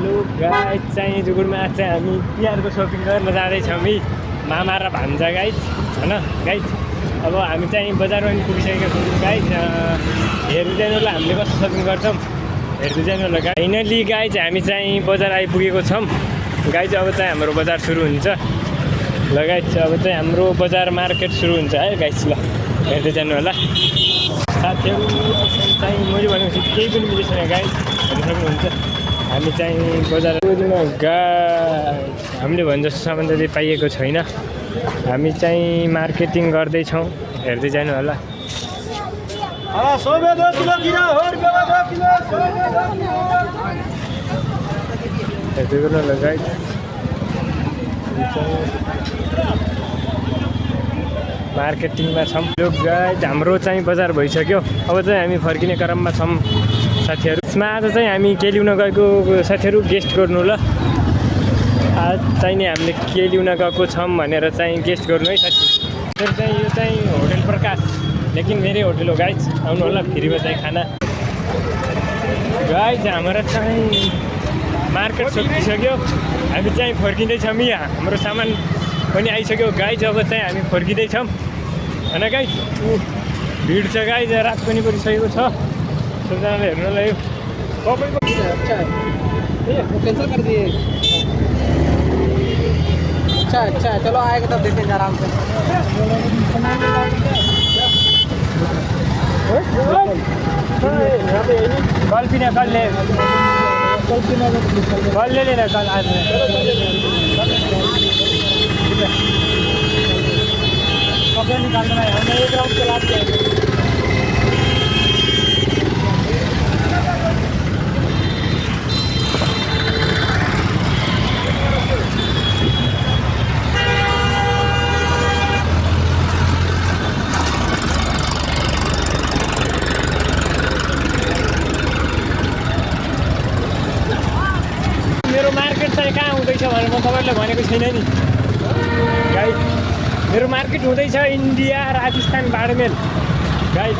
Hello guys चाहिँ जुगुरमा चाहिँ हामी तिहारको सपिङ गर्न जाँदैछौँ है मामा र भान्जा गाइज होइन गाइज। अब हामी चाहिँ बजारमा पनि पुगिसकेका छौँ गाइज। हेर्दै जानु होला हामीले कस्तो सपिङ गर्छौँ, हेर्दै जानु होला गाइज। फाइनली गाइज हामी चाहिँ बजार आइपुगेको छौँ गाइज। अब चाहिँ हाम्रो बजार सुरु हुन्छ ल गाइज। अब चाहिँ हाम्रो बजार मार्केट सुरु हुन्छ है गाइज। ल हेर्दै जानु होला साथीहरू। चाहिँ मैले भनेपछि केही पनि मिलेको छैन गाइज, हेर्न सक्नुहुन्छ। हामी चाहिँ बजार हामीले भने जस्तो सामान चाहिँ पाइएको छैन। हामी चाहिँ मार्केटिङ गर्दैछौँ, हेर्दै जानु होला। हेर्दै गर्नु होला गाइज। मार्केटिङमा छौँ यो गाइज। हाम्रो चाहिँ बजार भइसक्यो, अब चाहिँ हामी फर्किने क्रममा छौँ साथीहरू। यसमा आज चाहिँ हामी के लिउन गएको साथीहरू गेस्ट गर्नु ल। आज चाहिँ नि हामीले के लिउन गएको छौँ भनेर चाहिँ गेस्ट गर्नु है साथी। चाहिँ यो चाहिँ होटल प्रकाश, लेकिन मेरै होटल हो गाइज। आउनु होला फ्रीमा चाहिँ खाना गाइज। हाम्रो चाहिँ मार्केट सकिसक्यो, हामी चाहिँ फर्किँदैछौँ यहाँ। हाम्रो सामान पनि आइसक्यो गाइज। अब चाहिँ हामी फर्किँदैछौँ होइन गाइज। भिड छ गाइज, रात पनि परिसकेको छ। सबजनाले हेर्नुलाई तपाईँको अच्छा है ये कैंसिल कर दिए। अच्छा चलो आएगा तब देखेंगे आराम से। कल पीना, कल ले लेना कल आज। कपड़ा निकालना है, हमें एक राउंड चला के मेरो मार्केट चाहिँ कहाँ हुँदैछ भनेर म तपाईँलाई भनेको छैन नि गाइज। मेरो मार्केट हुँदैछ इन्डिया राजस्थान बाडमेर गाइज।